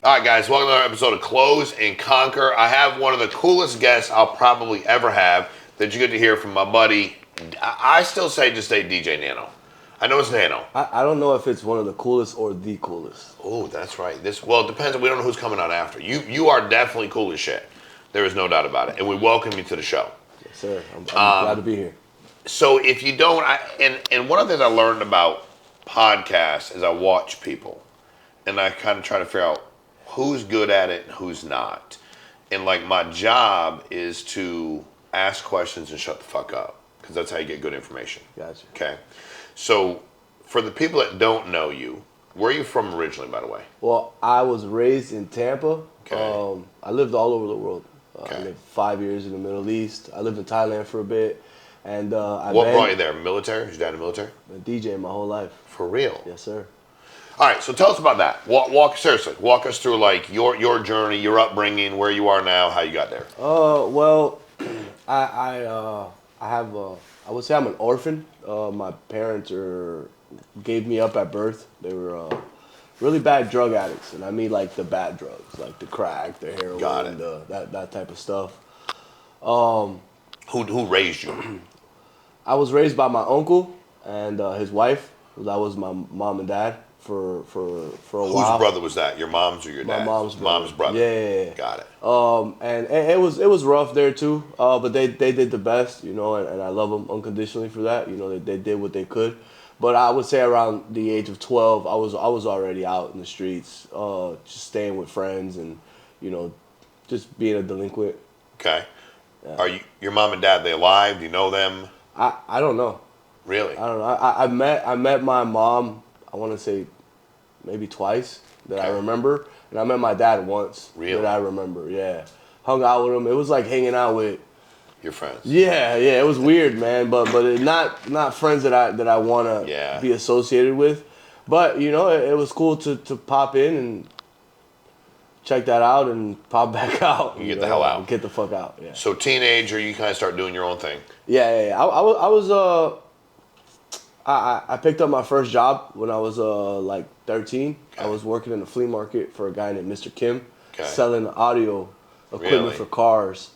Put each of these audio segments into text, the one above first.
All right, guys, welcome to another episode of Close and Conquer. I have one of the coolest guests I'll probably ever have that you get to hear from my buddy. I still say just say DJ Nano. I know it's Nano. I don't know if it's one of the coolest or the coolest. Oh, that's right. Well, it depends. We don't know who's coming out after. You are definitely cool as shit. There is no doubt about it. And we welcome you to the show. Yes, sir. I'm glad to be here. So if you don't, and one of the things I learned about podcasts is I watch people. And I kind of try to figure out who's good at it and who's not. And like my job is to ask questions and shut the fuck up. Because that's how you get good information. Gotcha. Okay. So for the people that don't know you, where are you from originally, by the way? Well, I was raised in Tampa. Okay. I lived all over the world. Okay. I lived 5 years in the Middle East. I lived in Thailand for a bit. And What brought you there? Military? Was your dad in the military? A DJ my whole life. For real? Yes, sir. All right, so tell us about that. Walk us through like your journey, your upbringing, where you are now, how you got there. Well, I would say I'm an orphan. My parents gave me up at birth. They were really bad drug addicts, and I mean like the bad drugs, like the crack, the heroin, that type of stuff. Who raised you? I was raised by my uncle and his wife. That was my mom and dad for a while. Whose brother was that? Your mom's or your dad? My mom's brother. Mom's brother. Yeah. Got it. And it was rough there too. But they did the best, and I love them unconditionally for that. They did what they could. But I would say around the age of 12, I was already out in the streets, just staying with friends and, just being a delinquent. Okay. Yeah. Are your mom and dad, they alive? Do you know them? I don't know. Really? I don't know. I met my mom, I want to say maybe twice that I remember. And I met my dad once. Really? That I remember, yeah. Hung out with him. It was like hanging out with your friends. Yeah, it was weird, man. But not friends that I want to be associated with. But, it was cool to pop in and check that out and pop back out. You get the hell out. Get the fuck out, yeah. So teenager, you kind of start doing your own thing. Yeah. I picked up my first job when I was like 13. Okay. I was working in a flea market for a guy named Mr. Kim, selling audio equipment for cars.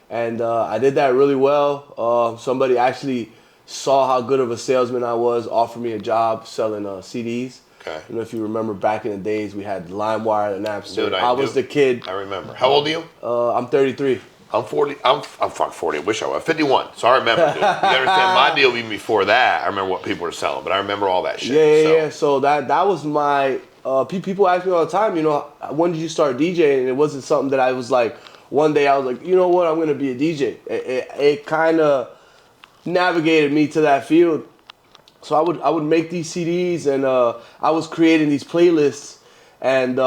And I did that really well. Somebody actually saw how good of a salesman I was, offered me a job selling CDs. Okay. If you remember back in the days, we had LimeWire and Napster. Dude, I was the kid. I remember. How old are you? I'm 33. I'm 40. I'm 40. I wish I was 51. So I remember. Dude. You understand? My deal even before that, I remember what people were selling, but I remember all that shit. Yeah. So that was my. People ask me all the time. When did you start DJing? And it wasn't something that I was like. One day I was like, you know what? I'm gonna be a DJ. It kind of navigated me to that field. So I would make these CDs and I was creating these playlists, and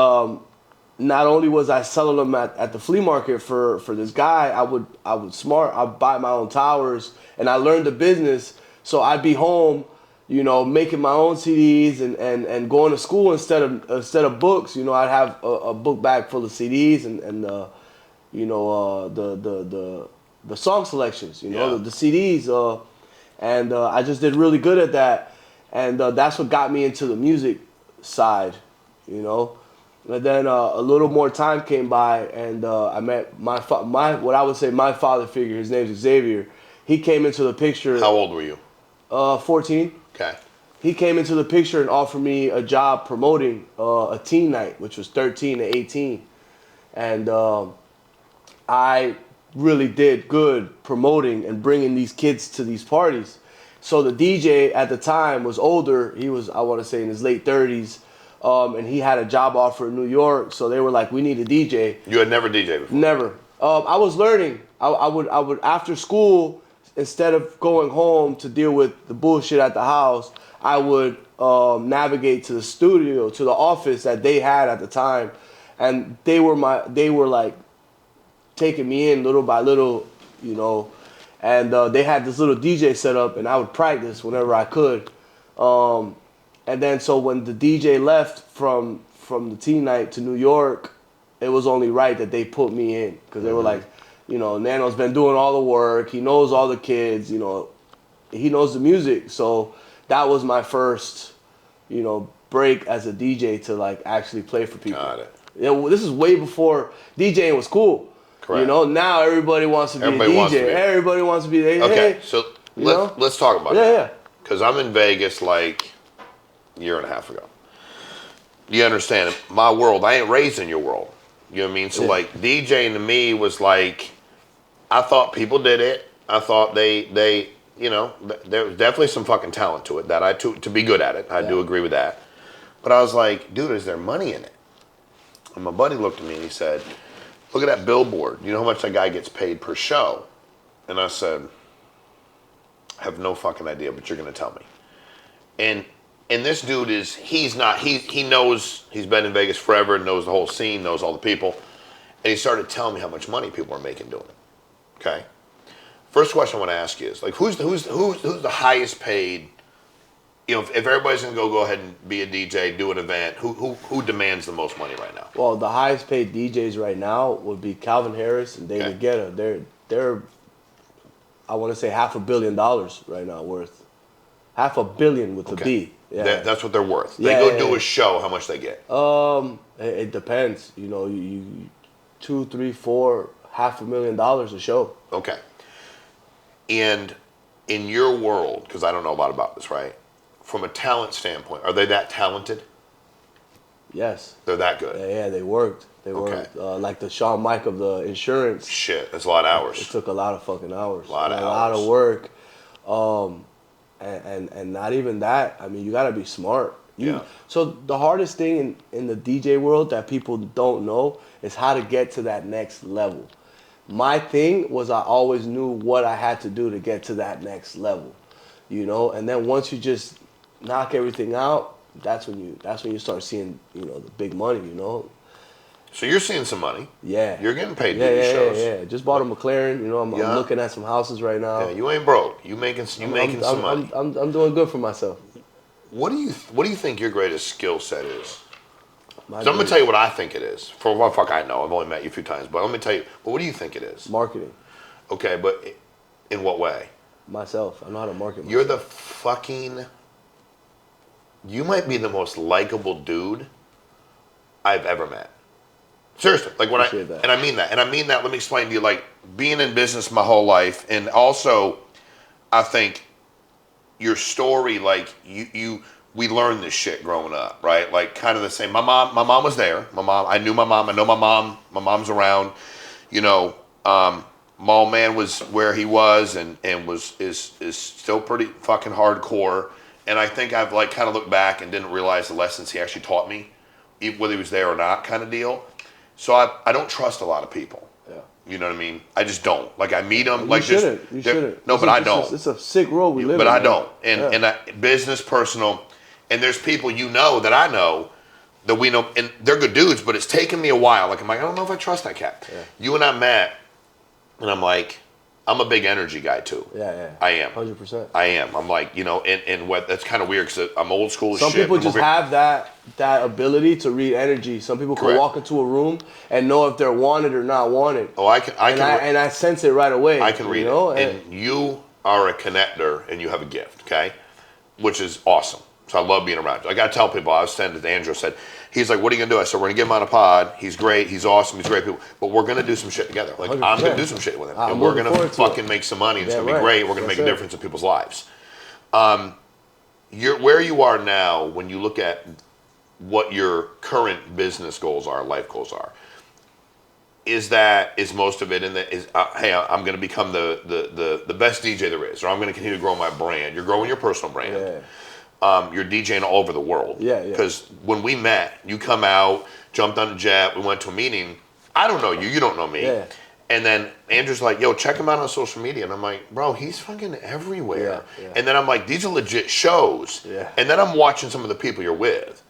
not only was I selling them at the flea market for this guy, I'd buy my own towers, and I learned the business. So I'd be home, making my own CDs and going to school instead of books. I'd have a book bag full of CDs and the song selections, the CDs. And I just did really good at that, and that's what got me into the music side, And then a little more time came by, and I met my what I would say my father figure. His name's Xavier. He came into the picture. How old were you? 14. Okay. He came into the picture and offered me a job promoting a teen night, which was 13 to 18, and I really did good promoting and bringing these kids to these parties. So the DJ at the time was older. He was, I want to say, in his late 30s, and he had a job offer in New York. So they were like, "We need a DJ." You had never DJed before? Never. I was learning. I would after school, instead of going home to deal with the bullshit at the house, I would navigate to the studio, to the office that they had at the time, and they were like taking me in little by little, and they had this little DJ set up, and I would practice whenever I could. And then so when the DJ left from the teen night to New York, it was only right that they put me in, because they were like, Nano's been doing all the work, he knows all the kids, he knows the music. So that was my first, break as a DJ to like actually play for people. Got it. This is way before DJing was cool. Correct. You know, now everybody wants to be Everybody a DJ. wants to be. Everybody wants to be. Hey, Okay, so let's talk about that. Yeah. Because I'm in Vegas like a year and a half ago. You understand? My world, I ain't raised in your world. You know what I mean? So like DJing to me was like, I thought people did it. I thought they you know, there was definitely some fucking talent to it that to be good at it. I do agree with that. But I was like, dude, is there money in it? And my buddy looked at me and he said, look at that billboard. You know how much that guy gets paid per show? And I said, I have no fucking idea, but you're going to tell me. And this dude he knows, he's been in Vegas forever, knows the whole scene, knows all the people. And he started telling me how much money people are making doing it. Okay? First question I want to ask you is, like, who's the highest paid, you know, if everybody's going to go ahead and be a DJ, do an event, who demands the most money right now? Well, the highest paid DJs right now would be Calvin Harris and David Guetta. They're I want to say $500 million right now worth. $500 million with the B. Yeah. That's what they're worth. They go do a show, how much they get? It depends. You know, you 2, 3, 4, $500,000 a show. Okay. And in your world, because I don't know a lot about this, right? From a talent standpoint, are they that talented? Yes. They're that good? Yeah, they worked. They worked. Like the Shawn Mike of the insurance. Shit, that's a lot of hours. It took a lot of fucking hours. A lot of work. And not even that. I mean, you got to be smart. So the hardest thing in the DJ world that people don't know is how to get to that next level. My thing was I always knew what I had to do to get to that next level, you know. And then once you just knock everything out, that's when you start seeing, you know, the big money, you know. So you're seeing some money. Yeah. You're getting paid to do these shows. Yeah. Just bought a McLaren. You know, I'm looking at some houses right now. Yeah, you ain't broke. You making some money. I'm doing good for myself. What do you think your greatest skill set is? So I'm gonna tell you what I think it is. For what fuck I know, I've only met you a few times, but let me tell you. But what do you think it is? Marketing. Okay, but in what way? Myself. I know how to market myself. You're the fucking. You might be the most likable dude I've ever met. Seriously, like when and I mean that. Let me explain to you. Like being in business my whole life, and also, I think your story, like we learned this shit growing up, right? Like kind of the same. My mom was there. I knew my mom. I know my mom. My mom's around. You know, Mall Man was where he was, and is still pretty fucking hardcore. And I think I've like kind of looked back and didn't realize the lessons he actually taught me, whether he was there or not, kind of deal. So I don't trust a lot of people. Yeah. You know what I mean? I just don't. Like I meet them. You shouldn't. No, but I don't. It's a sick world we live in. But I don't. And business, personal, and there's people you know that I know that we know, and they're good dudes. But it's taken me a while. Like I'm like, I don't know if I trust that cat. Yeah. You and I met, and I'm like, I'm a big energy guy too. Yeah. I am. 100%. I am. I'm like, you know, and what that's kind of weird because I'm old school as shit. Some people just have that ability to read energy. Some people can walk into a room and know if they're wanted or not wanted. Oh, I can. I sense it right away. I can read it. And you are a connector, and you have a gift. Okay, which is awesome. So I love being around you. I got to tell people. I was saying to Andrew, said, he's like, what are you going to do? I said, we're going to get him on a pod. He's great. He's awesome. He's great people. But we're going to do some shit together. Like, 100%. I'm going to do some shit with him. And we're going to fucking make some money. And it's going to be great. We're going to make a difference in people's lives. Where you are now, when you look at what your current business goals are, life goals are, is most of it in the, hey, I'm going to become the best DJ there is, or I'm going to continue to grow my brand. You're growing your personal brand. Yeah. You're DJing all over the world. Yeah. Because when we met, you come out, jumped on a jet, we went to a meeting. I don't know you, you don't know me. Yeah. And then Andrew's like, yo, check him out on social media. And I'm like, bro, he's fucking everywhere. Yeah. And then I'm like, these are legit shows. Yeah. And then I'm watching some of the people you're with.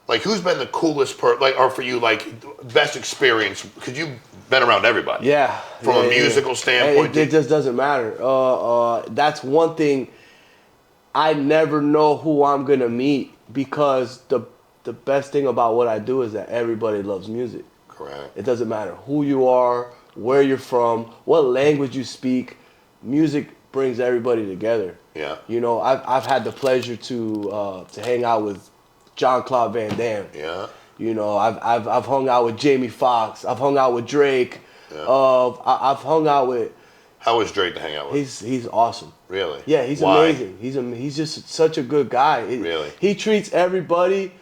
Like, who's been the coolest or for you, like, best experience? Because you've been around everybody. Yeah. From a musical standpoint. It just doesn't matter. That's one thing. I never know who I'm going to meet because the best thing about what I do is that everybody loves music. Correct. It doesn't matter who you are, where you're from, what language you speak. Music brings everybody together. Yeah. You know, I've had the pleasure to hang out with Jean-Claude Van Damme. Yeah. You know, I've hung out with Jamie Foxx. I've hung out with Drake. Yeah. I've hung out with. How was Drake to hang out with? He's awesome. Really? Yeah, he's Why? amazing. He's just such a good guy. Really? He treats everybody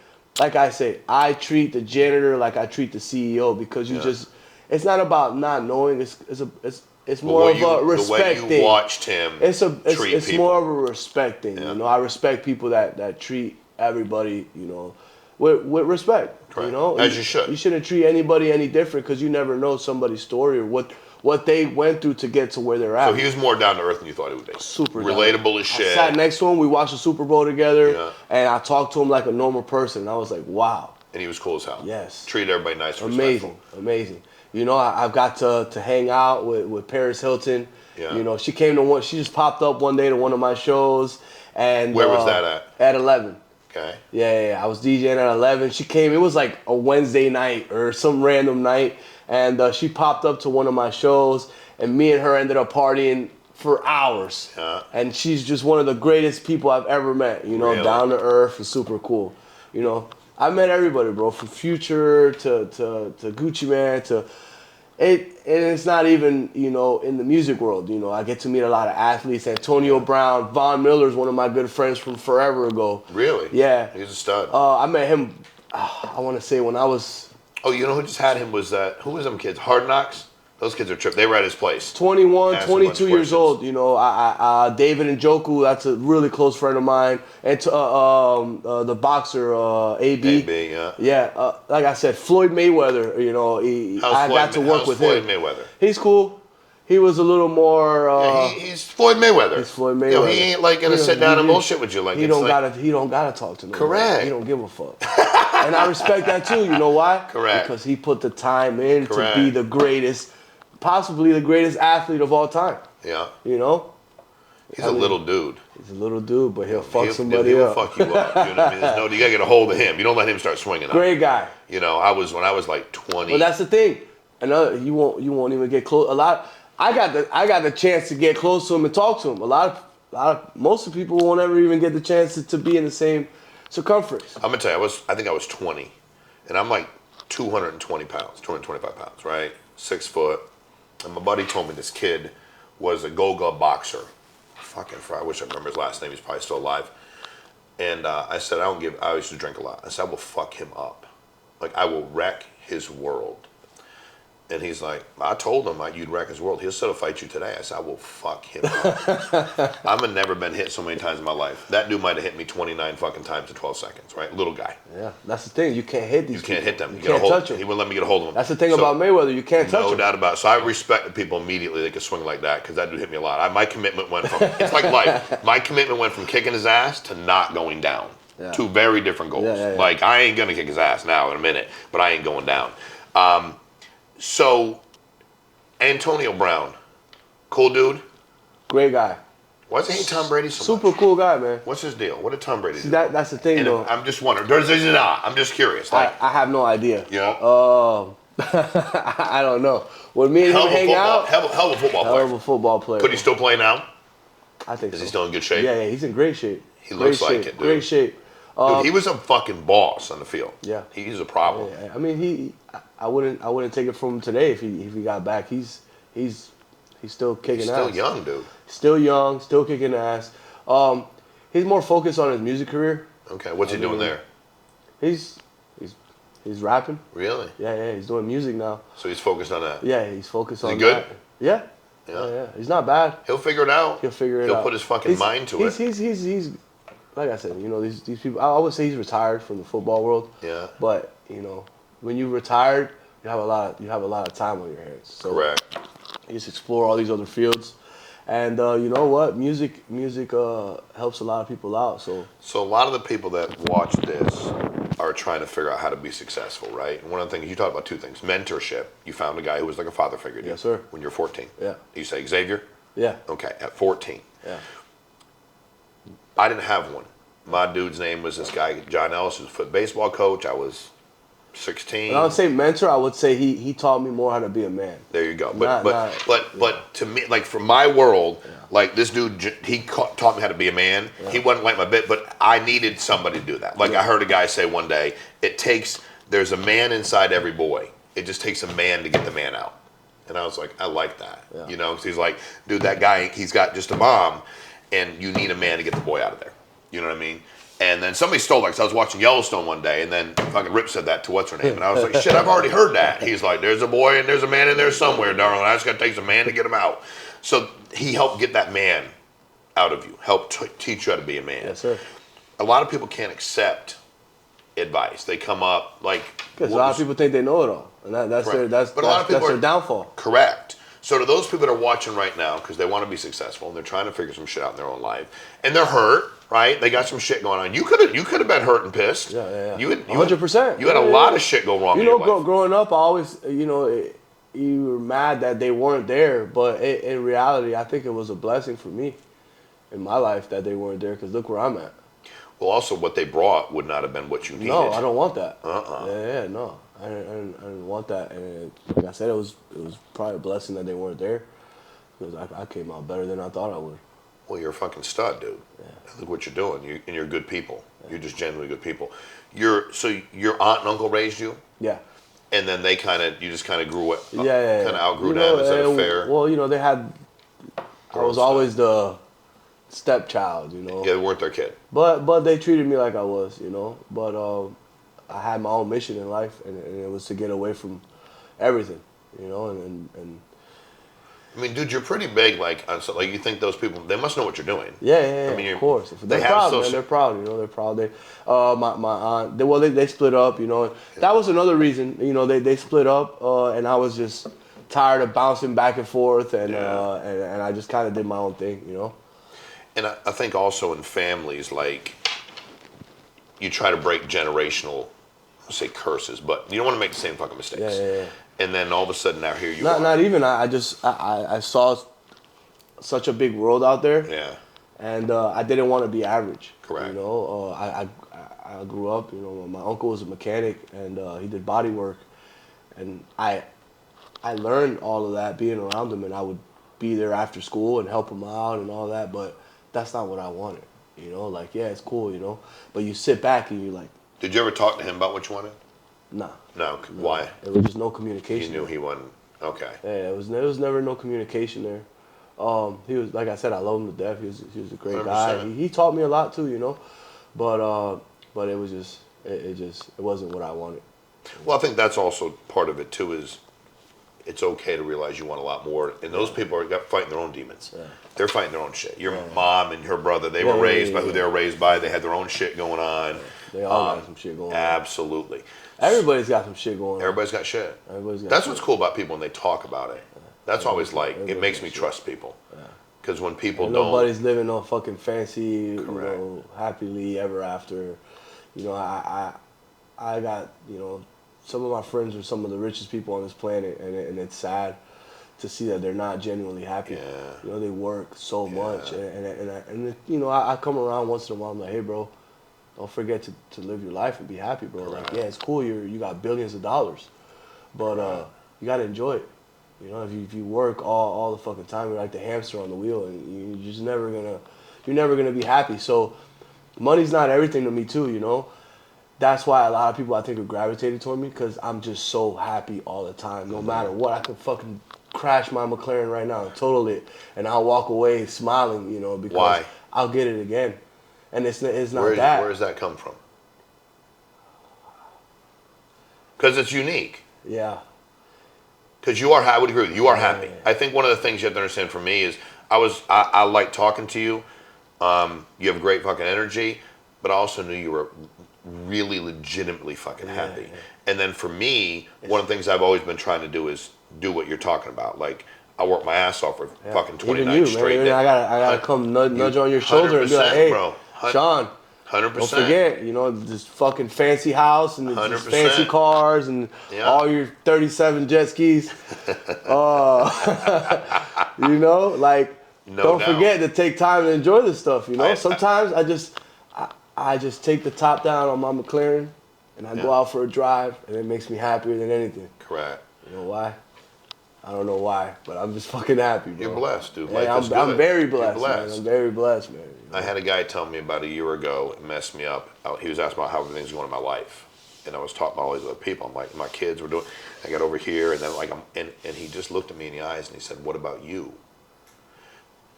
like I say. I treat the janitor like I treat the CEO because you just. It's not about not knowing. It's more of a respect thing. The way you watched him It's treat people. more of a respect thing. Yeah. You know, I respect people that treat everybody, you know, with respect. Correct. You know, As you should. You shouldn't treat anybody any different because you never know somebody's story or what they went through to get to where they're at. So he was more down to earth than you thought he would be. Super relatable as shit. I sat next to him. We watched the Super Bowl together, Yeah. and I talked to him like a normal person. And I was like, wow. And he was cool as hell. Yes. Treated everybody nice and respectful. Amazing. You know, I've got to hang out with Paris Hilton. Yeah. You know, she came to one. She just popped up one day to one of my shows, and Where was that at? At 11. Okay. Yeah. I was DJing at 11. She came. It was like a Wednesday night or some random night, and she popped up to one of my shows, and me and her ended up partying for hours. Yeah. And she's just one of the greatest people I've ever met. You know, Really? down to earth and super cool. You know, I met everybody, bro, from Future to Gucci Man to. And it's not even, you know, in the music world. You know, I get to meet a lot of athletes. Antonio Brown, Von Miller's one of my good friends from forever ago. Really? Yeah. He's a stud. I met him, I want to say when I was Oh, you know who just had him was who was them kids? Hard Knocks? Those kids are tripped. They were at his place. 21, Asked him a bunch 22 of years questions. old. You know, I David Njoku, that's a really close friend of mine. And the boxer, AB. AB, yeah. Yeah, like I said, Floyd Mayweather, you know, I got to work with Floyd him. Mayweather? He's cool. He was a little more. He's Floyd Mayweather. He's Floyd You know, Mayweather. he ain't like gonna sit down and bullshit with you like He it's don't like, gotta talk to nobody. Correct. He don't give a fuck. And I respect that too. You know why? Correct. Because he put the time in Correct. to be the greatest, possibly the greatest athlete of all time. Yeah. You know? He's a little dude. He's a little dude, but he'll fuck He'll somebody up. fuck you up. You know what I mean? You gotta get a hold of him. You don't let him start swinging. Great guy. You know, when I was like 20. But that's the thing. You won't even get close. I got the chance to get close to him and talk to him. Most of people won't ever even get the chance to be in the same circumference. I'm gonna tell you, I think I was 20, and I'm like 220 pounds, 225 pounds, right? 6 foot. And my buddy told me this kid was a Go-Go boxer. I wish I remember his last name. He's probably still alive. And I said, I used to drink a lot. I said, I will fuck him up. Like, I will wreck his world. And he's like, I told him you'd wreck his world. He'll still fight you today. I said, I will fuck him up. I've never been hit so many times in my life. That dude might have hit me 29 fucking times in 12 seconds, right? Little guy. Yeah, that's the thing. You can't hit these You can't hit them. You can't touch them. He wouldn't let me get a hold of him. That's the thing about Mayweather. You can't touch No him. doubt about it. So I respected people immediately that could swing like that because that dude hit me a lot. My commitment went from, it's like life. My commitment went from kicking his ass to not going down. Yeah. Two very different goals. Yeah. Like, I ain't going to kick his ass now in a minute, but I ain't going down. So, Antonio Brown, cool dude. Great guy. Why does he hate Tom Brady so Super much? cool guy, man. What's his deal? What did Tom Brady do? That's the thing, And though. I'm just wondering. There's not. I'm just curious. Like, I have no idea. Yeah. I don't know. When me and him hang out, hell of a football hell player. of a football player. Could he still play now? I think Is so. he still in good shape? Yeah, he's in great shape. He looks Great like shape. it, dude. Great shape. Dude, he was a fucking boss on the field. Yeah. He's a problem. Yeah, I mean, I wouldn't take it from him today if he got back. He's still kicking He's ass. still young, dude. Still young, still kicking ass. He's more focused on his music career. Okay, what's he doing there? He's rapping. Really? Yeah, he's doing music now. So he's focused on that. Yeah, he's focused on he good? that. Yeah. Yeah. He's not bad. He'll figure it out. He'll figure it out. He'll put his fucking mind to it. He's like I said, you know, these people. I would say he's retired from the football world. Yeah. But you know, when you retired, you have a lot of time on your hands. So Correct. You just explore all these other fields, and you know what? Music helps a lot of people out. So So a lot of the people that watch this are trying to figure out how to be successful, right? And one of the things, you talked about two things. Mentorship. You found a guy who was like a father figure to you. Yes, sir. When you're 14. Yeah. You say, Xavier? yeah, Okay, at 14. yeah. I didn't have one. My dude's name was this guy, John Ellis, who's a foot baseball coach. I was 16. When I would say mentor, I would say he taught me more how to be a man. There you go. Not- But to me, like for my world, like this dude, taught me how to be a man. He wasn't like my bit, but I needed somebody to do that. Like I heard a guy say one day, it takes there's a man inside every boy. It just takes a man to get the man out. And I was like, I like that. Yeah. You know, because he's like, dude, that guy, he's got just a bomb, and you need a man to get the boy out of there. You know what I mean? And then somebody stole that, because I was watching Yellowstone one day, and then fucking Rip said that to what's her name, and I was like, shit, I've already heard that. He's like, there's a boy and there's a man in there somewhere, darling. I just got to take some man to get him out. So he helped get that man out of you, helped teach you how to be a man. Yes, sir. A lot of people can't accept advice. They come up like, because a lot of people think they know it all, and that's their downfall. Correct. So to those people that are watching right now, because they want to be successful and they're trying to figure some shit out in their own life, and they're hurt, right? They got some shit going on. You could have been hurt and pissed. Yeah. You 100%. You had a lot of shit go wrong. You know, growing up, I always, you were mad that they weren't there, but in reality, I think it was a blessing for me in my life that they weren't there, because look where I'm at. Well, also what they brought would not have been what you needed. No, I don't want that. Uh-uh. No. I didn't want that, and like I said, it was probably a blessing that they weren't there, because I came out better than I thought I would. Well, you're a fucking stud, dude. Yeah. Look what you're doing. You're good people. Yeah. You're just genuinely good people. So your aunt and uncle raised you? Yeah. And then you just kind of grew up. Kind of outgrew them. Is that fair? Well, they had. I was always the stepchild, Yeah, they weren't their kid. But they treated me like I was, But I had my own mission in life, and it was to get away from everything, and I mean, dude, you're pretty big. Like you think those people, they must know what you're doing. Yeah. I mean, of course. They're proud, man. They're proud. They're proud. My aunt. They split up. That was another reason. They split up, and I was just tired of bouncing back and forth, and I just kind of did my own thing. And I think also in families, like, you try to break generational, I'll say curses, but you don't want to make the same fucking mistakes. Yeah. And then all of a sudden now here you are. Not even. I saw such a big world out there. Yeah. And I didn't want to be average. Correct. I grew up. My uncle was a mechanic, and he did body work, and I learned all of that being around him, and I would be there after school and help him out and all that. But that's not what I wanted. It's cool. But you sit back and you're like. Did you ever talk to him about what you wanted? No. Why? There was just no communication. You knew he wasn't. Okay. Yeah, it was never no communication there. He was, like I said, I love him to death. He was a great 100%. guy. He taught me a lot too, but it was just it wasn't what I wanted. Well, I think that's also part of it too. Is it's okay to realize you want a lot more, and those people are fighting their own demons. Yeah. They're fighting their own shit. Your mom and her brother, they were raised by who they were raised by. They had their own shit going on. Yeah. They all got some shit going on. Absolutely. Everybody's got some shit going on. Everybody's got shit. That's what's cool about people when they talk about it. That's always it makes me trust people. Because when people don't. Nobody's living on fucking fancy, happily ever after. I got, some of my friends are some of the richest people on this planet, and it's sad to see that they're not genuinely happy. Yeah. They work so much, and I come around once in a while. I'm like, hey, bro, don't forget to live your life and be happy, bro. Like, yeah, it's cool. You got billions of dollars, but you gotta enjoy it. If you work all the fucking time, you're like the hamster on the wheel, and you're never gonna be happy. So, money's not everything to me too. That's why a lot of people I think are gravitated toward me, because I'm just so happy all the time. No matter what, I can fucking crash my McLaren right now and total it, and I'll walk away smiling, because why? I'll get it again. And it's not that. Where does that come from? Because it's unique. Yeah. Because I would agree with you. You are happy. Yeah. I think one of the things you have to understand for me is I like talking to you. You have great fucking energy, but I also knew you were really legitimately fucking happy. Yeah. And then for me, one of the things I've always been trying to do is do what you're talking about. Like, I work my ass off for fucking 29 straight days. I gotta come nudge on your shoulder and be like, hey, bro. Sean, 100%. Don't forget, this fucking fancy house and this fancy cars and all your 37 jet skis. Don't forget to take time to enjoy this stuff. Sometimes I just take the top down on my McLaren and I go out for a drive, and it makes me happier than anything. Correct. You know why? I don't know why, but I'm just fucking happy, bro. You're blessed, dude. Hey, I'm very blessed, man. I'm very blessed, man. I had a guy tell me about a year ago, it messed me up. He was asking about how everything's going in my life. and I was talking about all these other people. I'm like, my kids were doing. I got over here, and then like and he just looked at me in the eyes and he said, "What about you?"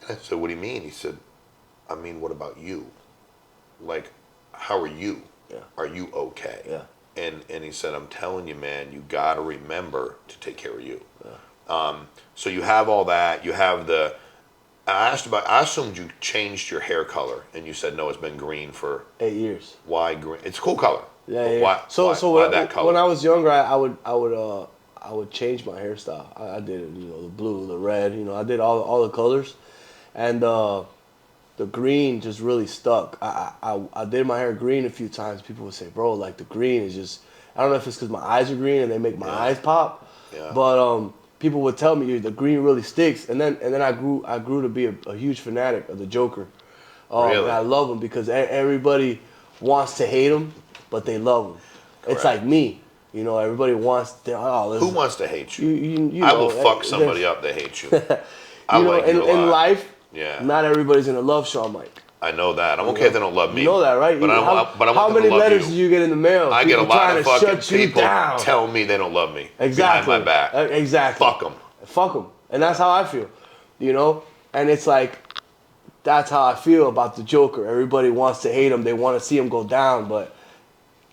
And I said, "What do you mean?" He said, "I mean, what about you? Like, how are you? Yeah. Are you okay?" Yeah. And he said, "I'm telling you, man, you got to remember to take care of you." Yeah. So you have all that. You have the. I assumed you changed your hair color, and you said no. It's been green for 8 years. Why green? It's a cool color. Yeah, But yeah. Why that color? When I was younger, I would change my hairstyle. I did it, the blue, the red. I did all the colors, and the green just really stuck. I did my hair green a few times. People would say, "Bro, like the green is just." I don't know if it's because my eyes are green and they make my eyes pop, but people would tell me the green really sticks. And then I grew to be a huge fanatic of the Joker. Really? And I love him because everybody wants to hate him, but they love him. Correct. It's like me. Everybody wants to. Who wants to hate you? You I will fuck somebody up that hates you. I like you a lot. In life, yeah. Not everybody's gonna love Shawn Mike. I know that. I'm okay if they don't love me. You know that, right? But I want how them many to love letters you. do you get in the mail? I get a lot of fucking people down. tell me they don't love me Exactly. behind my back. Exactly. Fuck them. Fuck them. And that's how I feel. And it's like, that's how I feel about the Joker. Everybody wants to hate him. They want to see him go down, but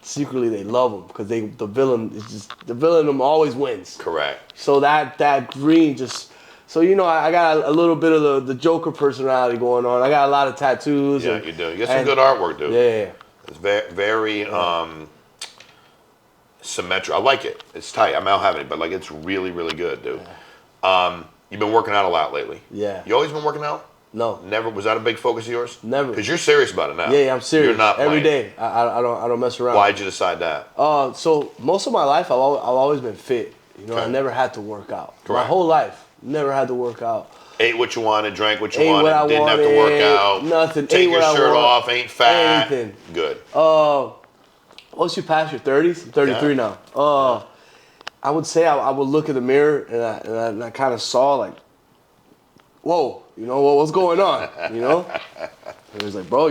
secretly they love him because the villain always wins. Correct. So that green just. So, I got a little bit of the Joker personality going on. I got a lot of tattoos. Yeah, you do. You got some good artwork, dude. Yeah. It's very symmetric. I like it. It's tight. I don't have any, but like it's really, really good, dude. Yeah. You've been working out a lot lately. Yeah. You always been working out? No. Never. Was that a big focus of yours? Never. Because you're serious about it now. Yeah, I'm serious. You're not playing. Every day. I don't mess around. Why'd you decide that? So most of my life, I've always been fit. Okay. I never had to work out. Correct. My whole life, never had to work out. Ate what you wanted, drank what you Ate wanted, what I didn't wanted, have to work out. Nothing. Take Ate your what I shirt want, off, ain't fat. anything. Good. Once you pass your 30s, I'm 33 now. I would say I would look in the mirror and I kind of saw like, whoa, what's going on, And it was like, bro,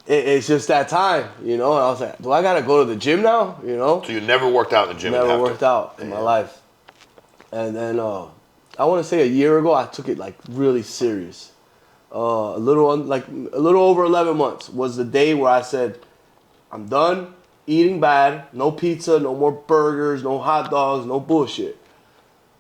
it's just that time, And I was like, do I gotta go to the gym now, So you never worked out in the gym? Never worked out in my life. And then I want to say a year ago, I took it like really serious. A little over 11 months was the day where I said, I'm done eating bad. No pizza, no more burgers, no hot dogs, no bullshit.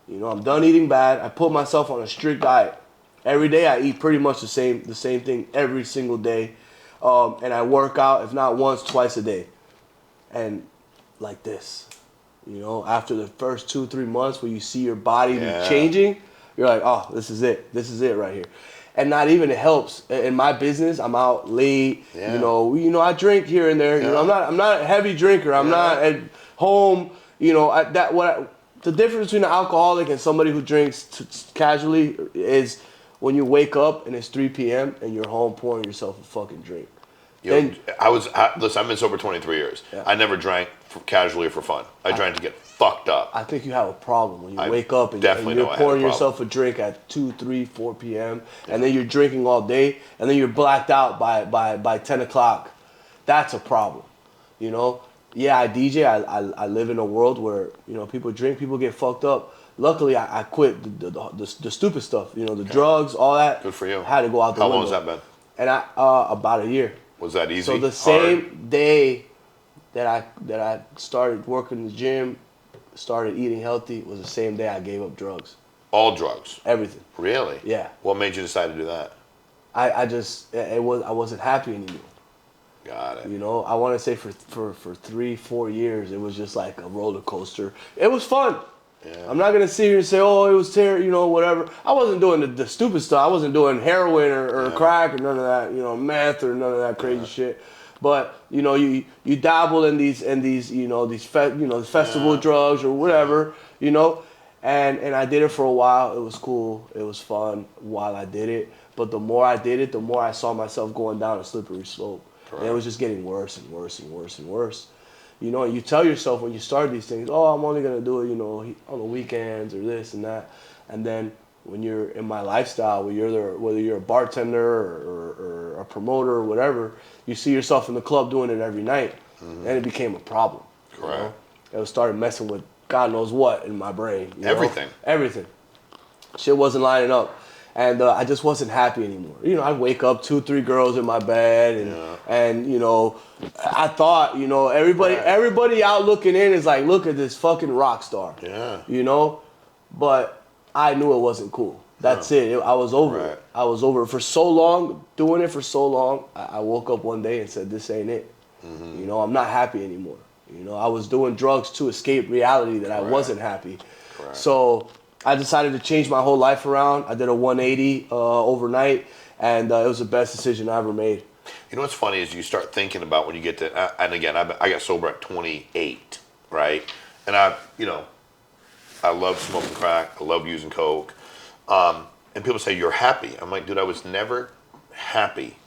I'm done eating bad. I put myself on a strict diet. Every day I eat pretty much the same thing every single day. And I work out, if not once, twice a day. And like this. After the first 2-3 months where you see your body changing, you're like, oh, this is it. This is it right here. And not even it helps. In my business, I'm out late. Yeah. I drink here and there. Yeah. I'm not a heavy drinker. I'm not at home. The difference between an alcoholic and somebody who drinks casually is when you wake up and it's 3 p.m. and you're home pouring yourself a fucking drink. Listen, I've been sober 23 years. Yeah. I never drank casually or for fun. I drank to get fucked up. I think you have a problem when you wake up and you're pouring yourself a drink at 2, 3, 4 p.m. And then you're drinking all day and then you're blacked out by 10 o'clock. That's a problem. Yeah, I DJ. I live in a world where people drink, people get fucked up. Luckily, I quit the stupid stuff. The drugs, all that. Good for you. I had to go out the window. How long has that been? And about a year. Was that easy? So the same day that I started working in the gym, started eating healthy, was the same day I gave up drugs. All drugs? Everything. Really? Yeah. What made you decide to do that? I wasn't happy anymore. Got it. I want to say for 3-4 years, it was just like a roller coaster. It was fun. Yeah. I'm not going to sit here and say, oh, it was terrible, whatever. I wasn't doing the stupid stuff. I wasn't doing heroin or crack or none of that, meth or none of that crazy shit. But, you dabble in these festival drugs or whatever, and I did it for a while. It was cool. It was fun while I did it. But the more I did it, the more I saw myself going down a slippery slope. Correct. And it was just getting worse and worse and worse and worse. And you tell yourself when you start these things, oh, I'm only going to do it, on the weekends or this and that. And then when you're in my lifestyle, whether you're a bartender or a promoter or whatever, you see yourself in the club doing it every night. Then it became a problem. Correct. It started messing with God knows what in my brain. Everything. Everything. Shit wasn't lining up. And I just wasn't happy anymore. I'd wake up 2-3 girls in my bed, and I thought, everybody out looking in is like, look at this fucking rock star. Yeah. But I knew it wasn't cool. That's it. I was over it. I was over it for so long, doing it for so long. I woke up one day and said, this ain't it. I'm not happy anymore. I was doing drugs to escape reality that I wasn't happy. So I decided to change my whole life around. I did a 180 overnight, and it was the best decision I ever made. You know what's funny is you start thinking about when you get to, and again, I got sober at 28, right? And I love smoking crack. I love using coke. And people say, you're happy. I'm like, dude, I was never happy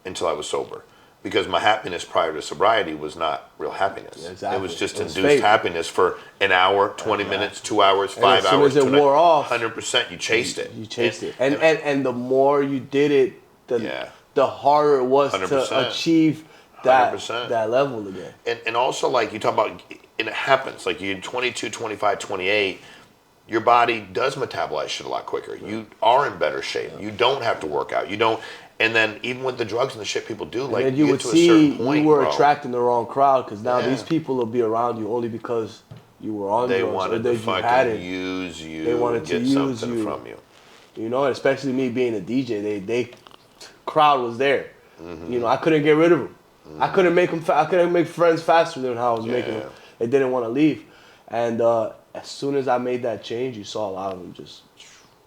until I was sober. Because my happiness prior to sobriety was not real happiness. Yeah, exactly. It was just induced fake. Happiness for an hour, 20 minutes, 2 hours, 5 hours. As soon as it wore off, 100%, you chased it. You chased it. And the more you did it, the harder it was 100%. to achieve that 100%. that level again. And also, like, you talk about, and it happens. Like, you're 22, 25, 28, your body does metabolize shit a lot quicker. You are in better shape. You don't have to work out. You don't. And then even with the drugs and the shit people do, like, and you get would to see a certain point, you were bro, attracting the wrong crowd, because now these people will be around you only because you were on they drugs, wanted or that to you had fucking it. use you. They wanted to get use something you from you. And especially me being a DJ, they crowd was there. I couldn't get rid of them. I couldn't make them. I couldn't make friends faster than how I was making them. They didn't want to leave, and as soon as I made that change, you saw a lot of them just.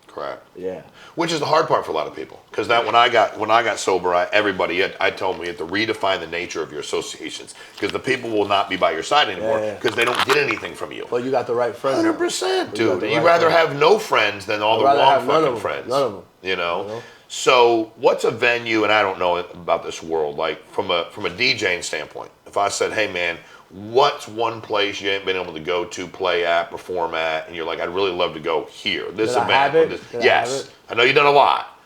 Correct. Yeah. Which is the hard part for a lot of people, because that when I got sober, I told me you have to redefine the nature of your associations, because the people will not be by your side anymore because they don't get anything from you. Well, you got the right friends. 100%, dude. You'd rather have no friends than all the wrong fucking friends. None of them. You know. So what's a venue, and I don't know about this world, like from a DJing standpoint. If I said, hey man, what's one place you ain't been able to go to, play at, perform at, and you're like, I'd really love to go here. This Did event. I have it? Yes. I know you've done a lot.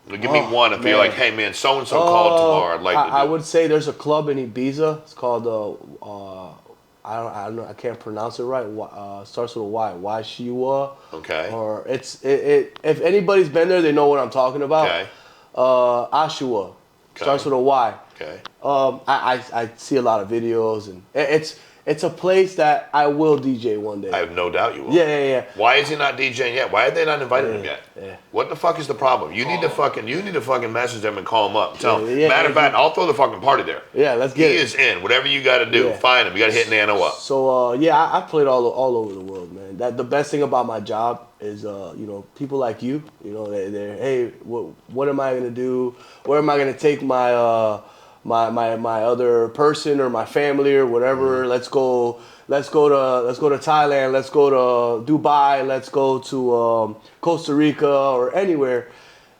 Give me one if you're like, hey man, so and so called tomorrow. I'd like to do. I would say there's a club in Ibiza. It's called I don't know. I can't pronounce it right. Starts with a Y. Washiwa. Okay. Or if anybody's been there, they know what I'm talking about. Okay. Ashua. Okay. Starts with a Y. Okay. I see a lot of videos, and it's a place that I will DJ one day. I have no doubt you will. Yeah. Why is he not DJing yet? Why have they not invited him yet? Yeah. What the fuck is the problem? You need to fucking message them and call him up and tell him. Yeah, Matter of fact, I'll throw the fucking party there. Yeah, let's get it. He is in. Whatever you got to do, find him. You got to hit Nano up. So I played all over the world, man. That the best thing about my job is people like you. They're hey, what am I gonna do? Where am I gonna take my my other person or my family or whatever? Let's go to Thailand. Let's go to Dubai. Let's go to Costa Rica or anywhere.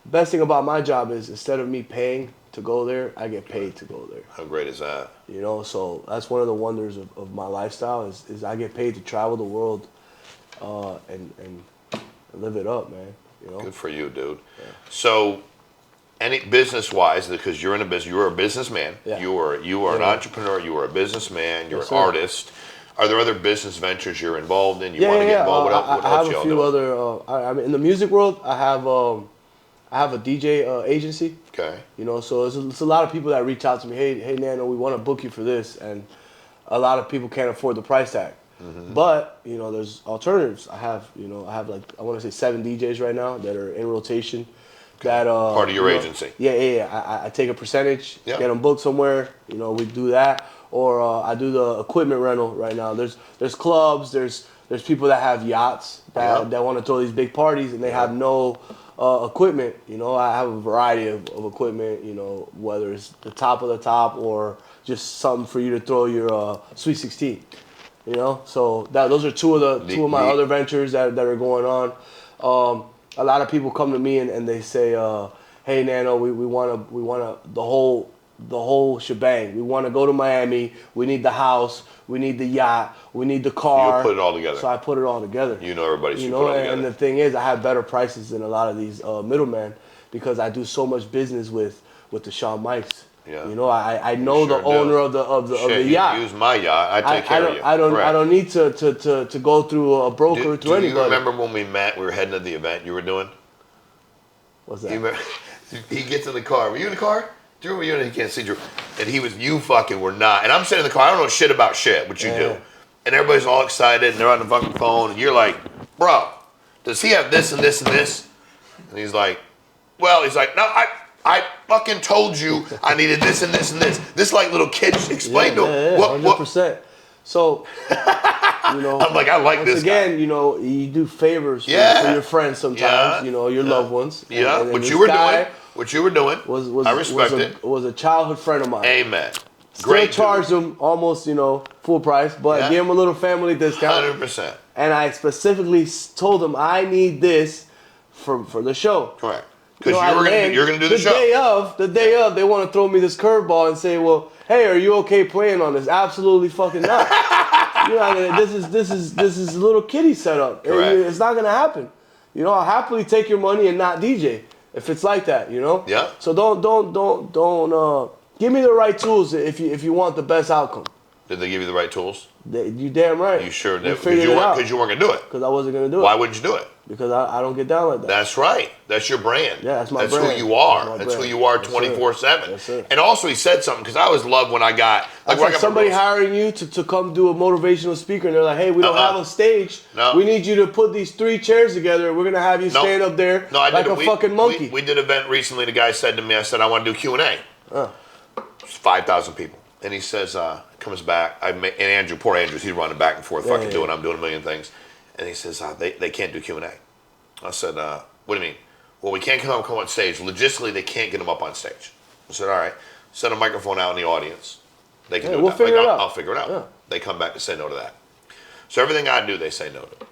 Best thing about my job is instead of me paying to go there, I get paid to go there. How great is that? So that's one of the wonders of my lifestyle is I get paid to travel the world and live it up, man. Good for you, dude. Yeah. So, any business-wise, because you're in a business, you're a businessman. Yeah. You are an entrepreneur. You are a businessman. You're an artist. Are there other business ventures you're involved in? You want to get involved? What I else have y'all a few doing? other. I mean, in the music world, I have a DJ agency. Okay. So it's a lot of people that reach out to me. Hey, Nano, we want to book you for this, and a lot of people can't afford the price tag. Mm-hmm. But there's alternatives. I have like I want to say 7 DJs right now that are in rotation. That part of your agency. Yeah. I take a percentage, get them booked somewhere. We do that, or I do the equipment rental right now. There's clubs. There's people that have yachts that want to throw these big parties and they have no equipment. I have a variety of equipment. Whether it's the top of the top or just something for you to throw your Sweet 16. So those are two of my other ventures that are going on. A lot of people come to me and they say, "Hey Nano, we want the whole shebang. We want to go to Miami. We need the house. We need the yacht. We need the car." You put it all together. So I put it all together. Everybody should put it all together. And the thing is, I have better prices than a lot of these middlemen because I do so much business with the Shawn Mikes. Yeah. You know, I know sure the owner of the Shit, yacht. you use my yacht. I take care of you. I don't need to go through a broker Do anybody. you remember when we met? We were heading to the event you were doing. What's that? You remember, he gets in the car. Were you in the car? Drew, were you in it? He can't see Drew. And he was, you fucking were not. And I'm sitting in the car. I don't know shit about shit, what you do. And everybody's all excited and they're on the fucking phone. And you're like, bro, does he have this and this and this? And he's like, well, no, I fucking told you I needed this and this and this. This like little kids explain to him. Yeah, 100%. So, you know, I'm like, I like once this again, guy. you know, you do favors for your friends sometimes, you know, your loved ones. Yeah, and what you were doing, I respect it. Was a childhood friend of mine. Amen. Still charged him almost, you know, full price, but gave him a little family discount. 100%. And I specifically told him I need this for the show. Correct. Because you're gonna do the show. The day of, they want to throw me this curveball and say, "Well, hey, are you okay playing on this?" Absolutely fucking not. You know, this is a little kiddie setup. Correct. It's not gonna happen. You know, I'll happily take your money and not DJ if it's like that. You know. Yeah. So don't give me the right tools if you want the best outcome. Did they give you the right tools? You damn right. You sure did? Because you weren't gonna do it. Because I wasn't gonna do it. Why wouldn't you do it? Because I don't get down like that. That's right. That's your brand. Yeah, that's my brand. brand. That's who you are. That's That's who brand. you are Yes, 24/7. Yes, sir. And also he said something, because I always love when I got like somebody hiring you to come do a motivational speaker, and they're like, "Hey, we don't have a stage. No. We need you to put these 3 chairs together. We're gonna have you stand up there like a fucking monkey." We did an event recently. The guy said to me, I said, I want to do Q&A. It's 5,000 people. And he says, comes back, and Andrew, poor Andrew, he's running back and forth, I'm doing a million things. And he says, they can't do Q&A. I said, what do you mean? Well, we can't come on stage. Logistically, they can't get them up on stage. I said, all right, set a microphone out in the audience. They can do we'll that. figure it out. I'll figure it out. Yeah. They come back and say no to that. So everything I do, they say no to.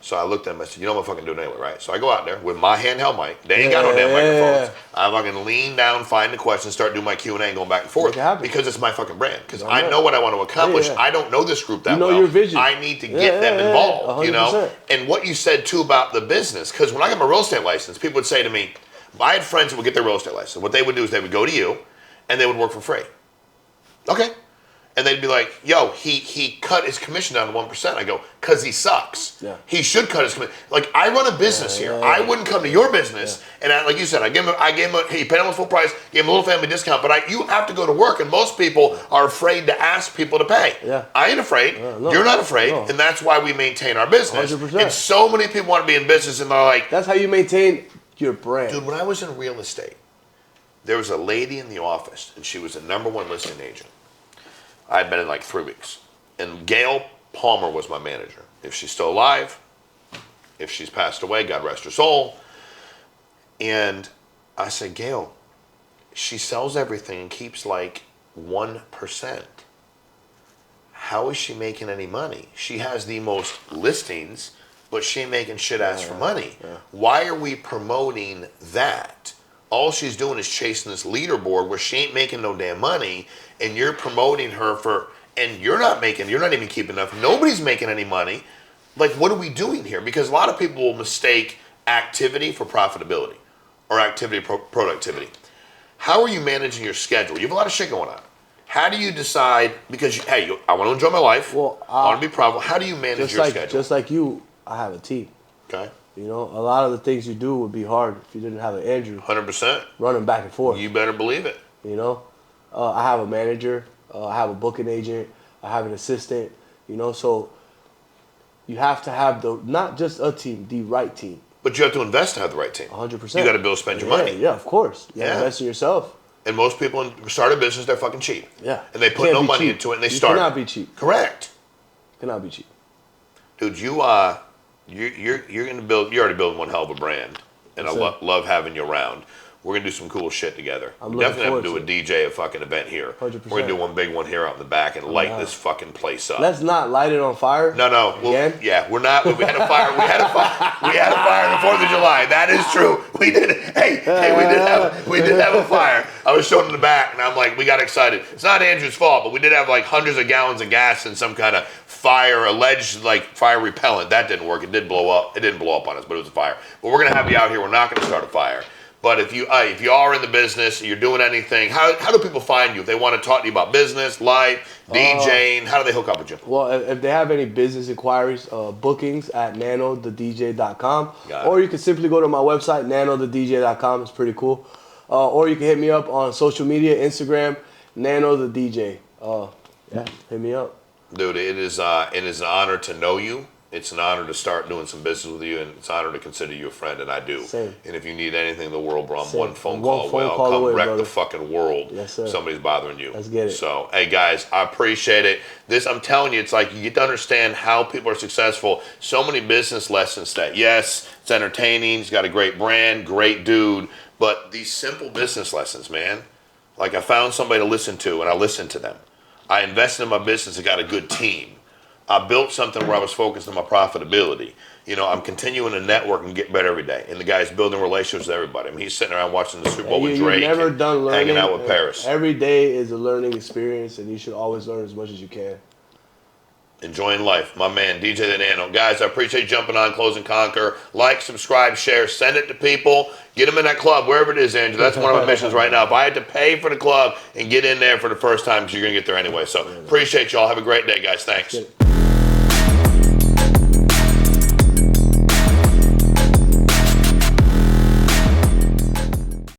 So I looked at them, I said, you know what I'm fucking doing anyway, right? So I go out there with my handheld mic. They ain't got no damn microphones. I fucking lean down, find the questions, start doing my Q&A and going back and forth. Because it's my fucking brand. Because I know what I want to accomplish. I don't know this group that well. You know your vision. I need to get them involved, you know? And what you said, too, about the business. Because when I got my real estate license, people would say to me, I had friends who would get their real estate license. What they would do is they would go to you, and they would work for free. Okay. And they'd be like, yo, he cut his commission down to 1%. I go, because he sucks. Yeah. He should cut his commission. Like, I run a business here. I wouldn't come to your business. And like you said, I gave him he paid him a full price, gave him a little family discount. But you have to go to work, and most people are afraid to ask people to pay. Yeah. I ain't afraid. No. You're not afraid. No. And that's why we maintain our business. 100%. And so many people want to be in business, and they're like... That's how you maintain your brand. Dude, when I was in real estate, there was a lady in the office, and she was the #1 listing agent. I had been in like 3 weeks. And Gail Palmer was my manager. If she's still alive, if she's passed away, God rest her soul. And I said, Gail, she sells everything and keeps like 1%. How is she making any money? She has the most listings, but she ain't making shit ass for money. Yeah. Why are we promoting that? All she's doing is chasing this leaderboard where she ain't making no damn money, and you're promoting her and you're not even keeping enough. Nobody's making any money. Like, what are we doing here? Because a lot of people will mistake activity for profitability or activity productivity. How are you managing your schedule? You have a lot of shit going on. How do you decide, because, I want to enjoy my life, I want to be profitable. How do you manage your schedule? Just like you, I have a team. Okay. You know, a lot of the things you do would be hard if you didn't have an Andrew. 100%. Running back and forth. You better believe it. You know, I have a manager. I have a booking agent. I have an assistant. You know, so you have to have not just a team, the right team. But you have to invest to have the right team. 100%. You got to be able to spend your money. Yeah, of course. You invest in yourself. And most people start a business, they're fucking cheap. Yeah. And they put no money into it, and they start. You cannot be cheap. Correct. Cannot be cheap. Dude, you're gonna build. You're already building one hell of a brand, and I love having you around. We're gonna do some cool shit together. We definitely have to do a DJ, a fucking event here. 100%. We're gonna do one big one here out in the back and light this fucking place up. Let's not light it on fire. No. We're not. We had a fire. We had a fire on the 4th of July. That is true. We did. We did have a fire. I was showing in the back, and I'm like, we got excited. It's not Andrew's fault, but we did have like hundreds of gallons of gas and some kind of alleged fire repellent. That didn't work. It did blow up. It didn't blow up on us, but it was a fire. But we're gonna have you out here. We're not gonna start a fire. But if you are in the business, you're doing anything, how do people find you? If they want to talk to you about business, life, DJing, how do they hook up with you? Well, if they have any business inquiries, bookings at nanodj.com. Or you can simply go to my website, nanodj.com. It's pretty cool. Or you can hit me up on social media, Instagram, Nano the DJ. Yeah, hit me up. Dude, it is an honor to know you. It's an honor to start doing some business with you, and it's an honor to consider you a friend, and I do. Same. And if you need anything in the world, bro, I'm Same. one phone call away. I'll call come away, wreck brother. the fucking world. Yes, sir. If somebody's bothering you. Let's get it. So, hey, guys, I appreciate it. I'm telling you, it's like you get to understand how people are successful. So many business lessons that, yes, it's entertaining. He's got a great brand, great dude. But these simple business lessons, man. Like I found somebody to listen to, and I listened to them. I invested in my business and got a good team. I built something where I was focused on my profitability. You know, I'm continuing to network and get better every day. And the guy's building relationships with everybody. I mean, he's sitting around watching the Super Bowl with Drake. You're never done learning. Hanging out with Paris. Every day is a learning experience, and you should always learn as much as you can. Enjoying life. My man, DJ Nano. Guys, I appreciate you jumping on Close and Conquer. Like, subscribe, share, send it to people. Get them in that club, wherever it is, Andrew. That's one of my missions right now. If I had to pay for the club and get in there for the first time, because you're going to get there anyway. So appreciate y'all. Have a great day, guys. Thanks.